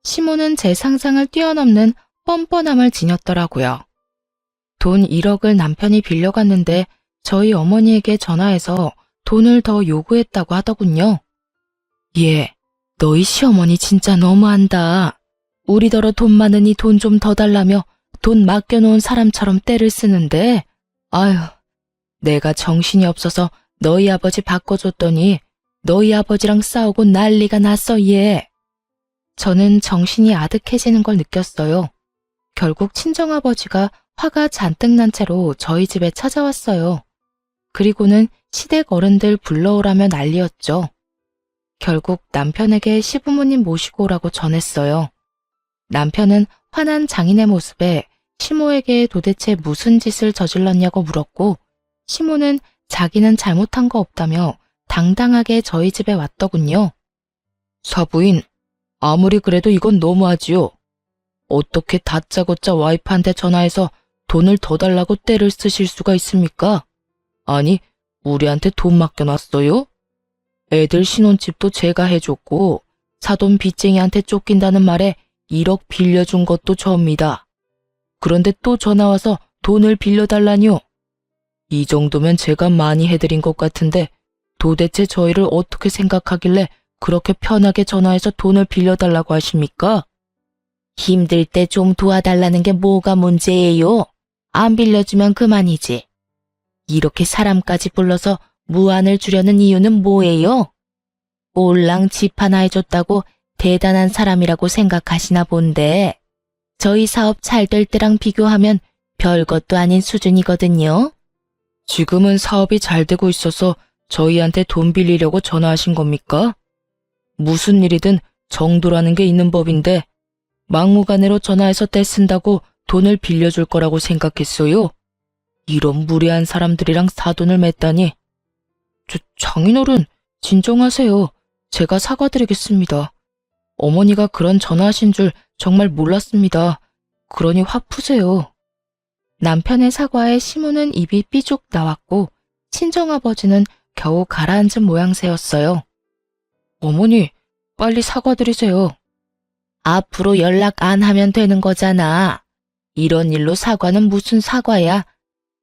시모는 제 상상을 뛰어넘는 뻔뻔함을 지녔더라고요. 돈 1억을 남편이 빌려갔는데 저희 어머니에게 전화해서 돈을 더 요구했다고 하더군요. 얘, 너희 시어머니 진짜 너무한다. 우리더러 돈 많으니 돈 좀 더 달라며 돈 맡겨놓은 사람처럼 떼를 쓰는데 아휴, 내가 정신이 없어서 너희 아버지 바꿔줬더니 너희 아버지랑 싸우고 난리가 났어 얘. 저는 정신이 아득해지는 걸 느꼈어요. 결국 친정아버지가 화가 잔뜩 난 채로 저희 집에 찾아왔어요. 그리고는 시댁 어른들 불러오라며 난리였죠. 결국 남편에게 시부모님 모시고 오라고 전했어요. 남편은 화난 장인의 모습에 시모에게 도대체 무슨 짓을 저질렀냐고 물었고 시모는 자기는 잘못한 거 없다며 당당하게 저희 집에 왔더군요. 사부인, 아무리 그래도 이건 너무하지요. 어떻게 다짜고짜 와이프한테 전화해서 돈을 더 달라고 떼를 쓰실 수가 있습니까? 아니, 우리한테 돈 맡겨놨어요? 애들 신혼집도 제가 해줬고 사돈 빚쟁이한테 쫓긴다는 말에 1억 빌려준 것도 저입니다. 그런데 또 전화와서 돈을 빌려달라뇨. 이 정도면 제가 많이 해드린 것 같은데 도대체 저희를 어떻게 생각하길래 그렇게 편하게 전화해서 돈을 빌려달라고 하십니까? 힘들 때 좀 도와달라는 게 뭐가 문제예요? 안 빌려주면 그만이지. 이렇게 사람까지 불러서 무안을 주려는 이유는 뭐예요? 올랑 집 하나 해줬다고 대단한 사람이라고 생각하시나 본데 저희 사업 잘 될 때랑 비교하면 별것도 아닌 수준이거든요. 지금은 사업이 잘 되고 있어서 저희한테 돈 빌리려고 전화하신 겁니까? 무슨 일이든 정도라는 게 있는 법인데 막무가내로 전화해서 떼쓴다고 돈을 빌려줄 거라고 생각했어요? 이런 무례한 사람들이랑 사돈을 맺다니. 장인어른, 진정하세요. 제가 사과드리겠습니다. 어머니가 그런 전화하신 줄 정말 몰랐습니다. 그러니 화 푸세요. 남편의 사과에 시모는 입이 삐죽 나왔고 친정아버지는 겨우 가라앉은 모양새였어요. 어머니, 빨리 사과드리세요. 앞으로 연락 안 하면 되는 거잖아. 이런 일로 사과는 무슨 사과야.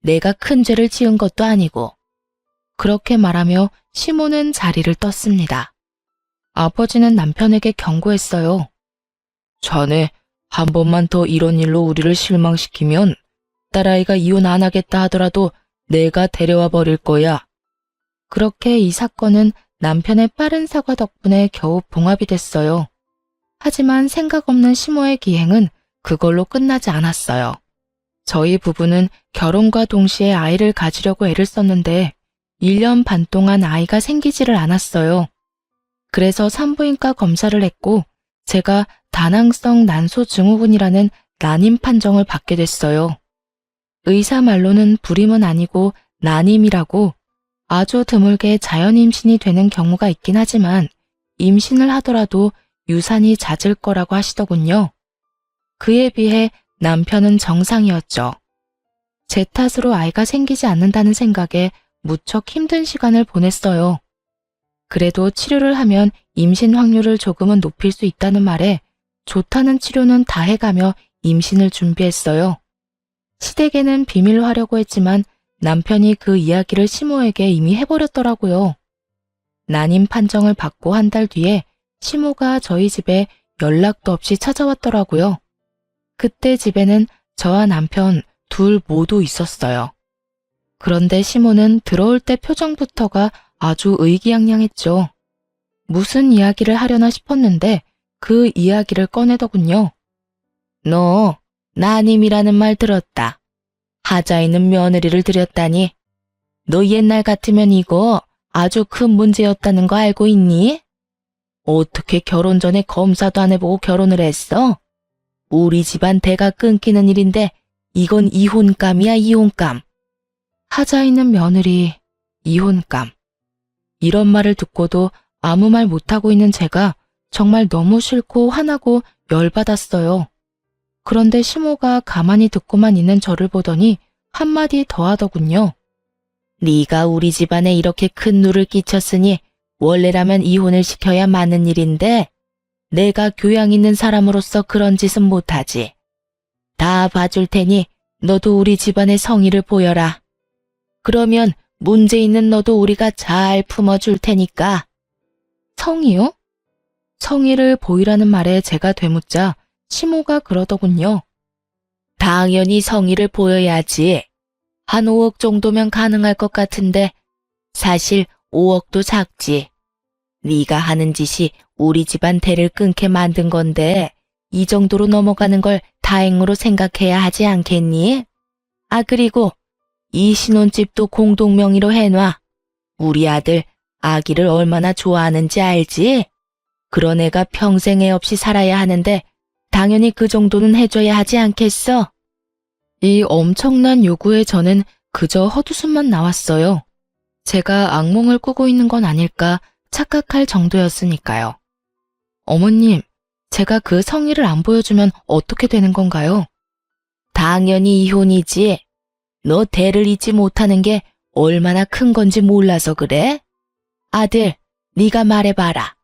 내가 큰 죄를 지은 것도 아니고. 그렇게 말하며 시모는 자리를 떴습니다. 아버지는 남편에게 경고했어요. 자네, 한 번만 더 이런 일로 우리를 실망시키면 딸아이가 이혼 안 하겠다 하더라도 내가 데려와 버릴 거야. 그렇게 이 사건은 남편의 빠른 사과 덕분에 겨우 봉합이 됐어요. 하지만 생각 없는 시모의 기행은 그걸로 끝나지 않았어요. 저희 부부는 결혼과 동시에 아이를 가지려고 애를 썼는데 1년 반 동안 아이가 생기지를 않았어요. 그래서 산부인과 검사를 했고 제가 다낭성 난소증후군이라는 난임 판정을 받게 됐어요. 의사 말로는 불임은 아니고 난임이라고 아주 드물게 자연 임신이 되는 경우가 있긴 하지만 임신을 하더라도 유산이 잦을 거라고 하시더군요. 그에 비해 남편은 정상이었죠. 제 탓으로 아이가 생기지 않는다는 생각에 무척 힘든 시간을 보냈어요. 그래도 치료를 하면 임신 확률을 조금은 높일 수 있다는 말에 좋다는 치료는 다 해가며 임신을 준비했어요. 시댁에는 비밀로 하려고 했지만 남편이 그 이야기를 시모에게 이미 해버렸더라고요. 난임 판정을 받고 한 달 뒤에 시모가 저희 집에 연락도 없이 찾아왔더라고요. 그때 집에는 저와 남편 둘 모두 있었어요. 그런데 시모는 들어올 때 표정부터가 아주 의기양양했죠. 무슨 이야기를 하려나 싶었는데 그 이야기를 꺼내더군요. 너 난임이라는 말 들었다. 하자 있는 며느리를 들였다니. 너 옛날 같으면 이거 아주 큰 문제였다는 거 알고 있니? 어떻게 결혼 전에 검사도 안 해보고 결혼을 했어? 우리 집안 대가 끊기는 일인데 이건 이혼감이야, 이혼감. 하자 있는 며느리, 이혼감. 이런 말을 듣고도 아무 말 못하고 있는 제가 정말 너무 싫고 화나고 열받았어요. 그런데 시모가 가만히 듣고만 있는 저를 보더니 한마디 더 하더군요. 네가 우리 집안에 이렇게 큰 누를 끼쳤으니 원래라면 이혼을 시켜야 맞는 일인데 내가 교양 있는 사람으로서 그런 짓은 못하지. 다 봐줄 테니 너도 우리 집안의 성의를 보여라. 그러면 문제 있는 너도 우리가 잘 품어줄 테니까. 성의요? 성의를 보이라는 말에 제가 되묻자 시모가 그러더군요. 당연히 성의를 보여야지. 한 5억 정도면 가능할 것 같은데 사실 5억도 작지. 네가 하는 짓이 우리 집안 대를 끊게 만든 건데 이 정도로 넘어가는 걸 다행으로 생각해야 하지 않겠니? 아, 그리고 이 신혼집도 공동 명의로 해놔. 우리 아들 아기를 얼마나 좋아하는지 알지? 그런 애가 평생 애 없이 살아야 하는데 당연히 그 정도는 해줘야 하지 않겠어? 이 엄청난 요구에 저는 그저 헛웃음만 나왔어요. 제가 악몽을 꾸고 있는 건 아닐까 착각할 정도였으니까요. 어머님, 제가 그 성의를 안 보여주면 어떻게 되는 건가요? 당연히 이혼이지. 너 대를 잇지 못하는 게 얼마나 큰 건지 몰라서 그래? 아들, 네가 말해봐라.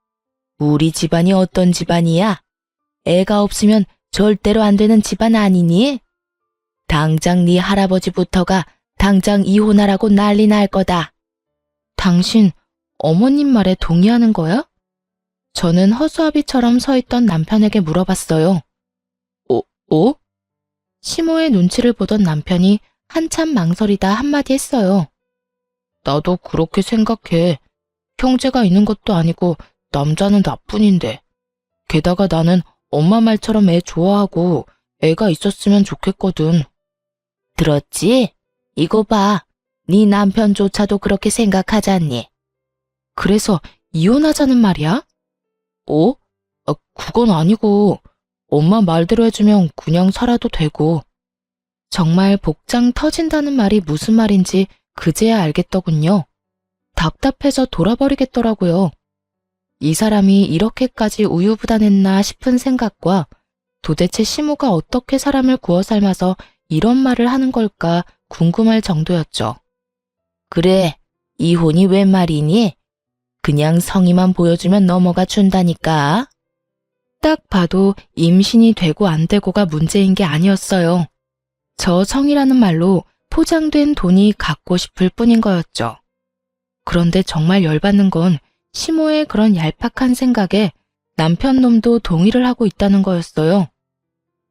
우리 집안이 어떤 집안이야? 애가 없으면 절대로 안 되는 집안 아니니? 당장 네 할아버지부터가 당장 이혼하라고 난리 날 거다. 당신 어머님 말에 동의하는 거야? 저는 허수아비처럼 서 있던 남편에게 물어봤어요. 어? 시모의 눈치를 보던 남편이 한참 망설이다 한마디 했어요. 나도 그렇게 생각해. 형제가 있는 것도 아니고 남자는 나뿐인데. 게다가 나는 엄마 말처럼 애 좋아하고 애가 있었으면 좋겠거든. 들었지? 이거 봐. 네 남편조차도 그렇게 생각하잖니. 그래서 이혼하자는 말이야? 그건 아니고 엄마 말대로 해주면 그냥 살아도 되고. 정말 복장 터진다는 말이 무슨 말인지 그제야 알겠더군요. 답답해서 돌아버리겠더라고요. 이 사람이 이렇게까지 우유부단했나 싶은 생각과 도대체 시모가 어떻게 사람을 구워 삶아서 이런 말을 하는 걸까 궁금할 정도였죠. 그래, 이혼이 웬 말이니? 그냥 성의만 보여주면 넘어가 준다니까. 딱 봐도 임신이 되고 안 되고가 문제인 게 아니었어요. 저 성이라는 말로 포장된 돈이 갖고 싶을 뿐인 거였죠. 그런데 정말 열받는 건 시모의 그런 얄팍한 생각에 남편 놈도 동의를 하고 있다는 거였어요.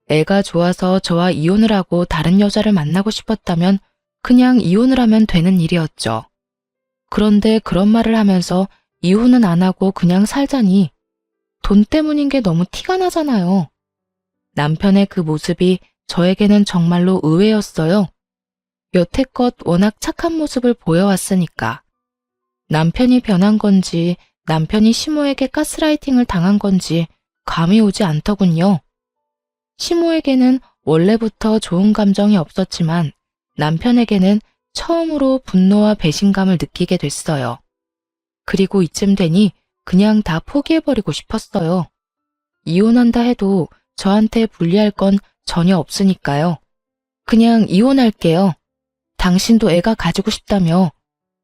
애가 좋아서 저와 이혼을 하고 다른 여자를 만나고 싶었다면 그냥 이혼을 하면 되는 일이었죠. 그런데 그런 말을 하면서 이혼은 안 하고 그냥 살자니 돈 때문인 게 너무 티가 나잖아요. 남편의 그 모습이 저에게는 정말로 의외였어요. 여태껏 워낙 착한 모습을 보여왔으니까. 남편이 변한 건지 남편이 시모에게 가스라이팅을 당한 건지 감이 오지 않더군요. 시모에게는 원래부터 좋은 감정이 없었지만 남편에게는 처음으로 분노와 배신감을 느끼게 됐어요. 그리고 이쯤 되니 그냥 다 포기해버리고 싶었어요. 이혼한다 해도 저한테 불리할 건 전혀 없으니까요. 그냥 이혼할게요. 당신도 애가 가지고 싶다며.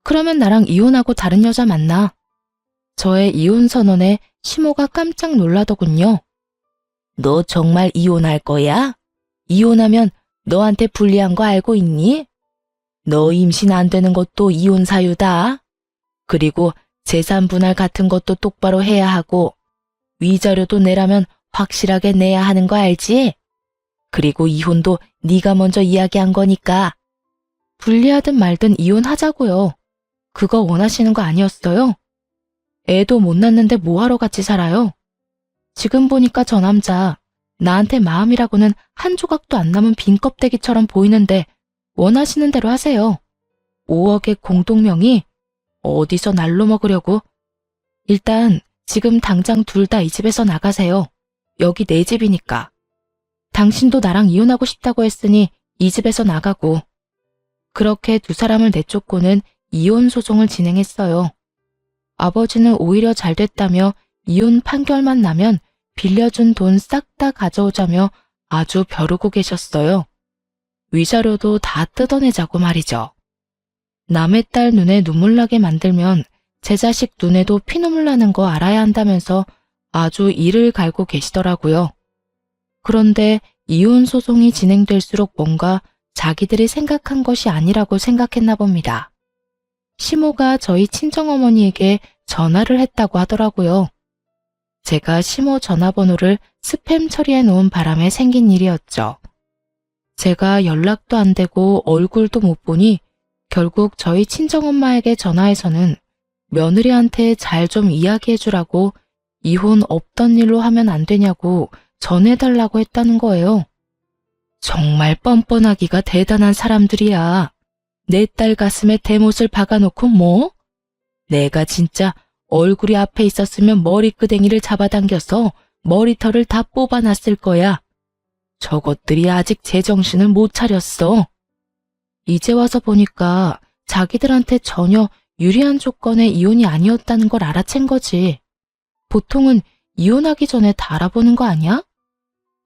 그러면 나랑 이혼하고 다른 여자 만나. 저의 이혼 선언에 시모가 깜짝 놀라더군요. 너 정말 이혼할 거야? 이혼하면 너한테 불리한 거 알고 있니? 너 임신 안 되는 것도 이혼 사유다. 그리고 재산 분할 같은 것도 똑바로 해야 하고 위자료도 내라면 확실하게 내야 하는 거 알지? 그리고 이혼도 네가 먼저 이야기한 거니까. 불리하든 말든 이혼하자고요. 그거 원하시는 거 아니었어요? 애도 못 낳는데 뭐하러 같이 살아요? 지금 보니까 저 남자 나한테 마음이라고는 한 조각도 안 남은 빈 껍데기처럼 보이는데 원하시는 대로 하세요. 5억의 공동명의? 어디서 날로 먹으려고? 일단 지금 당장 둘 다 이 집에서 나가세요. 여기 내 집이니까. 당신도 나랑 이혼하고 싶다고 했으니 이 집에서 나가고. 그렇게 두 사람을 내쫓고는 이혼 소송을 진행했어요. 아버지는 오히려 잘 됐다며 이혼 판결만 나면 빌려준 돈 싹 다 가져오자며 아주 벼르고 계셨어요. 위자료도 다 뜯어내자고 말이죠. 남의 딸 눈에 눈물 나게 만들면 제 자식 눈에도 피눈물 나는 거 알아야 한다면서 아주 이를 갈고 계시더라고요. 그런데 이혼 소송이 진행될수록 뭔가 자기들이 생각한 것이 아니라고 생각했나 봅니다. 시모가 저희 친정어머니에게 전화를 했다고 하더라고요. 제가 시모 전화번호를 스팸 처리해 놓은 바람에 생긴 일이었죠. 제가 연락도 안 되고 얼굴도 못 보니 결국 저희 친정엄마에게 전화해서는 며느리한테 잘 좀 이야기해 주라고 이혼 없던 일로 하면 안 되냐고 전해달라고 했다는 거예요. 정말 뻔뻔하기가 대단한 사람들이야. 내 딸 가슴에 대못을 박아놓고 뭐? 내가 진짜 얼굴이 앞에 있었으면 머리끄댕이를 잡아당겨서 머리털을 다 뽑아놨을 거야. 저것들이 아직 제정신을 못 차렸어. 이제 와서 보니까 자기들한테 전혀 유리한 조건의 이혼이 아니었다는 걸 알아챈 거지. 보통은 이혼하기 전에 다 알아보는 거 아니야?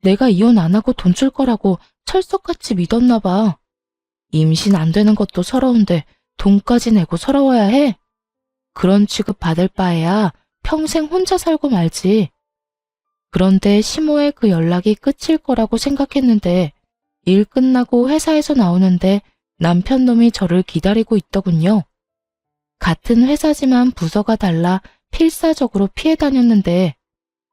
내가 이혼 안 하고 돈 줄 거라고 철석같이 믿었나 봐. 임신 안 되는 것도 서러운데 돈까지 내고 서러워야 해? 그런 취급 받을 바에야 평생 혼자 살고 말지. 그런데 시모의 그 연락이 끝일 거라고 생각했는데 일 끝나고 회사에서 나오는데 남편 놈이 저를 기다리고 있더군요. 같은 회사지만 부서가 달라 필사적으로 피해 다녔는데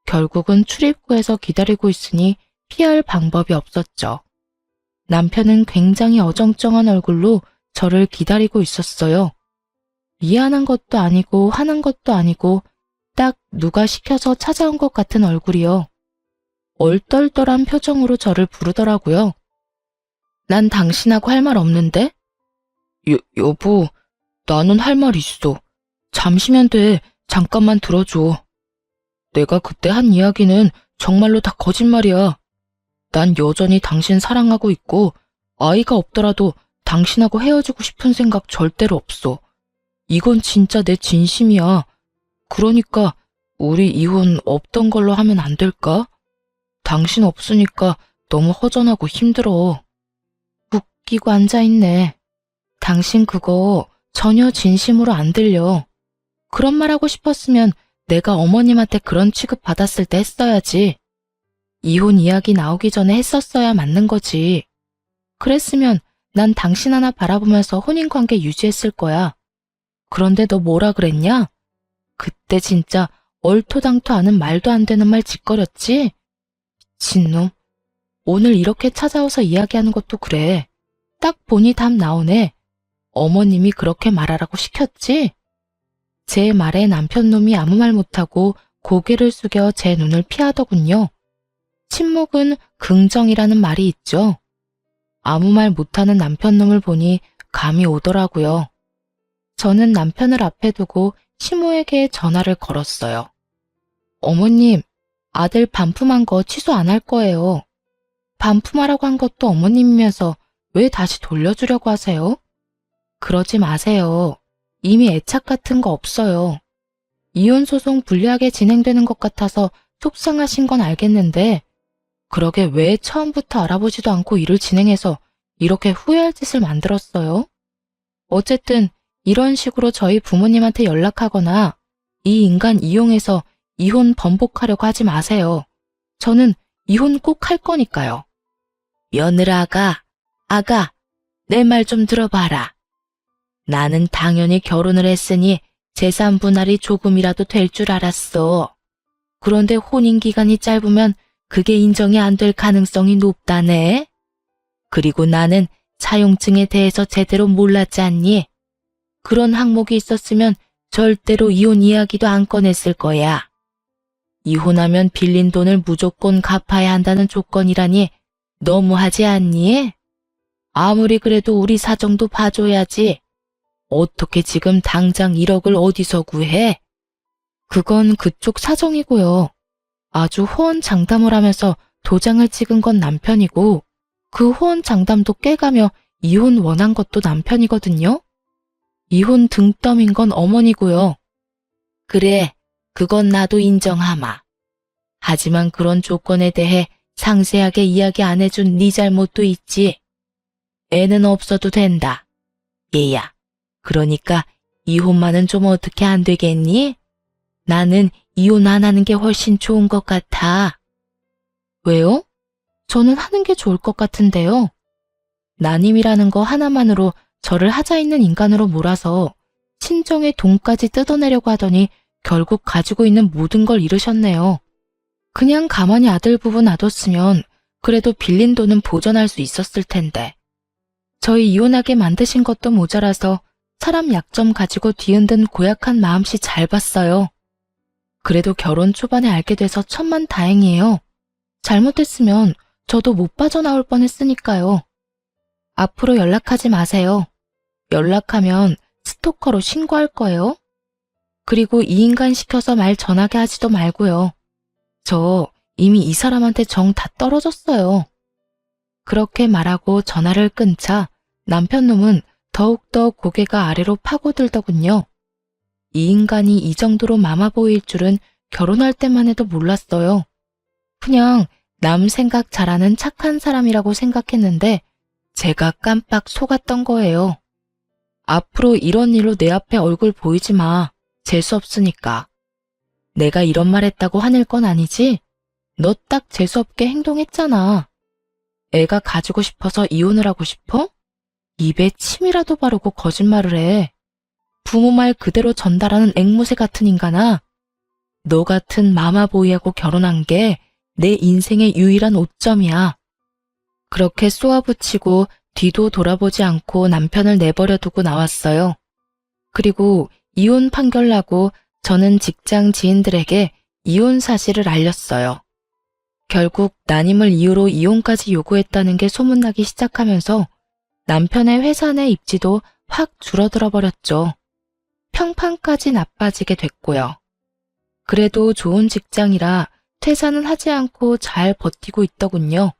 결국은 출입구에서 기다리고 있으니 피할 방법이 없었죠. 남편은 굉장히 어정쩡한 얼굴로 저를 기다리고 있었어요. 미안한 것도 아니고 화난 것도 아니고 딱 누가 시켜서 찾아온 것 같은 얼굴이요. 얼떨떨한 표정으로 저를 부르더라고요. 난 당신하고 할 말 없는데? 여보, 나는 할 말 있어. 잠시면 돼. 잠깐만 들어줘. 내가 그때 한 이야기는 정말로 다 거짓말이야. 난 여전히 당신 사랑하고 있고 아이가 없더라도 당신하고 헤어지고 싶은 생각 절대로 없어. 이건 진짜 내 진심이야. 그러니까 우리 이혼 없던 걸로 하면 안 될까? 당신 없으니까 너무 허전하고 힘들어. 웃기고 앉아있네. 당신 그거 전혀 진심으로 안 들려. 그런 말 하고 싶었으면 내가 어머님한테 그런 취급 받았을 때 했어야지. 이혼 이야기 나오기 전에 했었어야 맞는 거지. 그랬으면 난 당신 하나 바라보면서 혼인관계 유지했을 거야. 그런데 너 뭐라 그랬냐? 그때 진짜 얼토당토 않은 말도 안 되는 말 짓거렸지? 미친놈. 오늘 이렇게 찾아와서 이야기하는 것도 그래. 딱 보니 답 나오네. 어머님이 그렇게 말하라고 시켰지? 제 말에 남편놈이 아무 말 못하고 고개를 숙여 제 눈을 피하더군요. 침묵은 긍정이라는 말이 있죠. 아무 말 못하는 남편놈을 보니 감이 오더라고요. 저는 남편을 앞에 두고 시모에게 전화를 걸었어요. 어머님, 아들 반품한 거 취소 안 할 거예요. 반품하라고 한 것도 어머님이면서 왜 다시 돌려주려고 하세요? 그러지 마세요. 이미 애착 같은 거 없어요. 이혼 소송 불리하게 진행되는 것 같아서 속상하신 건 알겠는데 그러게 왜 처음부터 알아보지도 않고 일을 진행해서 이렇게 후회할 짓을 만들었어요? 어쨌든 이런 식으로 저희 부모님한테 연락하거나 이 인간 이용해서 이혼 번복하려고 하지 마세요. 저는 이혼 꼭 할 거니까요. 며느라가, 아가, 내 말 좀 들어봐라. 나는 당연히 결혼을 했으니 재산 분할이 조금이라도 될 줄 알았어. 그런데 혼인 기간이 짧으면 그게 인정이 안 될 가능성이 높다네. 그리고 나는 차용증에 대해서 제대로 몰랐지 않니? 그런 항목이 있었으면 절대로 이혼 이야기도 안 꺼냈을 거야. 이혼하면 빌린 돈을 무조건 갚아야 한다는 조건이라니 너무하지 않니? 아무리 그래도 우리 사정도 봐줘야지. 어떻게 지금 당장 1억을 어디서 구해? 그건 그쪽 사정이고요. 아주 호언장담을 하면서 도장을 찍은 건 남편이고 그 호언장담도 깨가며 이혼 원한 것도 남편이거든요. 이혼 등 떠민 건 어머니고요. 그래, 그건 나도 인정하마. 하지만 그런 조건에 대해 상세하게 이야기 안 해준 네 잘못도 있지. 애는 없어도 된다. 얘야, 그러니까 이혼만은 좀 어떻게 안 되겠니? 나는 이혼 안 하는 게 훨씬 좋은 것 같아. 왜요? 저는 하는 게 좋을 것 같은데요. 나님이라는 거 하나만으로 저를 하자 있는 인간으로 몰아서 친정의 돈까지 뜯어내려고 하더니 결국 가지고 있는 모든 걸 잃으셨네요. 그냥 가만히 아들 부부 놔뒀으면 그래도 빌린 돈은 보전할 수 있었을 텐데. 저희 이혼하게 만드신 것도 모자라서 사람 약점 가지고 뒤흔든 고약한 마음씨 잘 봤어요. 그래도 결혼 초반에 알게 돼서 천만다행이에요. 잘못했으면 저도 못 빠져나올 뻔했으니까요. 앞으로 연락하지 마세요. 연락하면 스토커로 신고할 거예요. 그리고 이 인간 시켜서 말 전하게 하지도 말고요. 저 이미 이 사람한테 정 다 떨어졌어요. 그렇게 말하고 전화를 끊자 남편놈은 더욱더 고개가 아래로 파고들더군요. 이 인간이 이 정도로 마마 보일 줄은 결혼할 때만 해도 몰랐어요. 그냥 남 생각 잘하는 착한 사람이라고 생각했는데 제가 깜빡 속았던 거예요. 앞으로 이런 일로 내 앞에 얼굴 보이지 마. 재수 없으니까. 내가 이런 말 했다고 화낼 건 아니지? 너 딱 재수 없게 행동했잖아. 애가 가지고 싶어서 이혼을 하고 싶어? 입에 침이라도 바르고 거짓말을 해. 부모 말 그대로 전달하는 앵무새 같은 인간아. 너 같은 마마보이하고 결혼한 게 내 인생의 유일한 오점이야. 그렇게 쏘아붙이고 뒤도 돌아보지 않고 남편을 내버려 두고 나왔어요. 그리고 이혼 판결 나고 저는 직장 지인들에게 이혼 사실을 알렸어요. 결국 난임을 이유로 이혼까지 요구했다는 게 소문나기 시작하면서 남편의 회사 내 입지도 확 줄어들어 버렸죠. 평판까지 나빠지게 됐고요. 그래도 좋은 직장이라 퇴사는 하지 않고 잘 버티고 있더군요.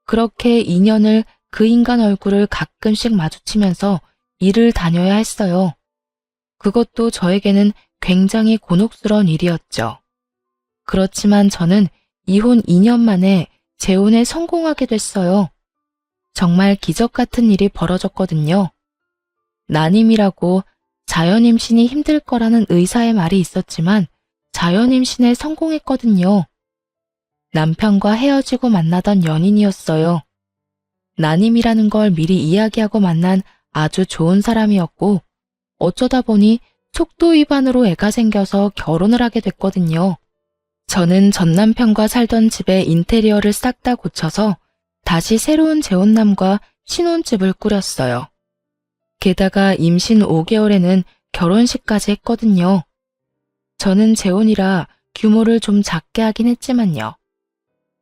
그렇게 2년을 그 인간 얼굴을 가끔씩 마주치면서 일을 다녀야 했어요. 그것도 저에게는 굉장히 곤혹스러운 일이었죠. 그렇지만 저는 이혼 2년 만에 재혼에 성공하게 됐어요. 정말 기적 같은 일이 벌어졌거든요. 난임이라고 자연임신이 힘들 거라는 의사의 말이 있었지만 자연임신에 성공했거든요. 남편과 헤어지고 만나던 연인이었어요. 난임이라는 걸 미리 이야기하고 만난 아주 좋은 사람이었고 어쩌다 보니 속도 위반으로 애가 생겨서 결혼을 하게 됐거든요. 저는 전 남편과 살던 집의 인테리어를 싹 다 고쳐서 다시 새로운 재혼남과 신혼집을 꾸렸어요. 게다가 임신 5개월에는 결혼식까지 했거든요. 저는 재혼이라 규모를 좀 작게 하긴 했지만요.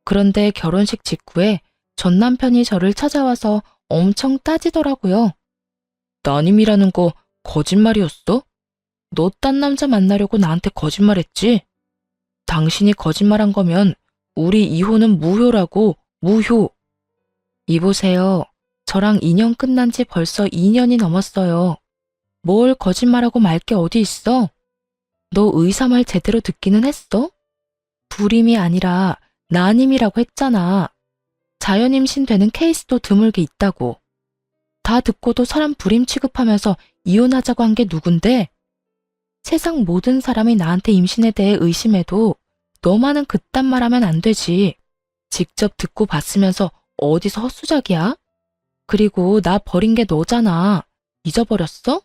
그런데 결혼식 직후에 전 남편이 저를 찾아와서 엄청 따지더라고요. 난임이라는 거 거짓말이었어? 너 딴 남자 만나려고 나한테 거짓말했지? 당신이 거짓말한 거면 우리 이혼은 무효라고, 무효. 이보세요. 저랑 인연 끝난 지 벌써 2년이 넘었어요. 뭘 거짓말하고 말 게 어디 있어? 너 의사 말 제대로 듣기는 했어? 불임이 아니라 난임이라고 했잖아. 자연임신 되는 케이스도 드물게 있다고. 다 듣고도 사람 불임 취급하면서 이혼하자고 한 게 누군데? 세상 모든 사람이 나한테 임신에 대해 의심해도 너만은 그딴 말하면 안 되지. 직접 듣고 봤으면서 어디서 헛수작이야? 그리고 나 버린 게 너잖아. 잊어버렸어?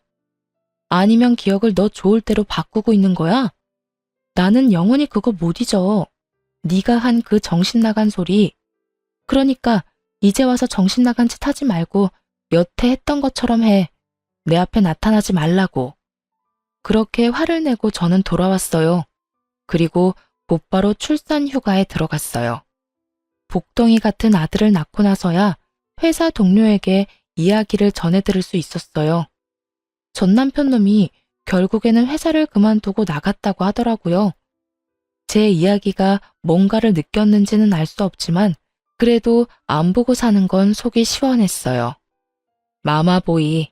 아니면 기억을 너 좋을 대로 바꾸고 있는 거야? 나는 영원히 그거 못 잊어. 네가 한 그 정신 나간 소리. 그러니까 이제 와서 정신 나간 짓 하지 말고 여태 했던 것처럼 해. 내 앞에 나타나지 말라고. 그렇게 화를 내고 저는 돌아왔어요. 그리고 곧바로 출산 휴가에 들어갔어요. 복덩이 같은 아들을 낳고 나서야 회사 동료에게 이야기를 전해 들을 수 있었어요. 전 남편 놈이 결국에는 회사를 그만두고 나갔다고 하더라고요. 제 이야기가 뭔가를 느꼈는지는 알 수 없지만 그래도 안 보고 사는 건 속이 시원했어요. 마마보이.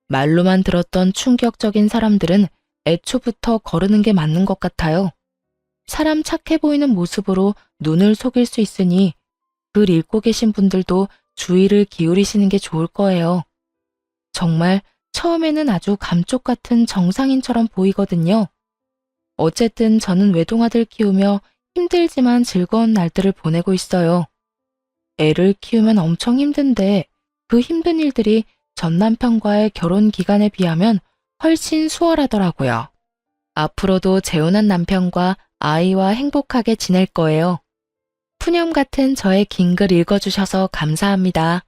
말로만 들었던 충격적인 사람들은 애초부터 거르는 게 맞는 것 같아요. 사람 착해 보이는 모습으로 눈을 속일 수 있으니 글 읽고 계신 분들도 주의를 기울이시는 게 좋을 거예요. 정말 처음에는 아주 감쪽 같은 정상인처럼 보이거든요. 어쨌든 저는 외동아들 키우며 힘들지만 즐거운 날들을 보내고 있어요. 애를 키우면 엄청 힘든데 그 힘든 일들이 전 남편과의 결혼 기간에 비하면 훨씬 수월하더라고요. 앞으로도 재혼한 남편과 아이와 행복하게 지낼 거예요. 푸념 같은 저의 긴 글 읽어주셔서 감사합니다.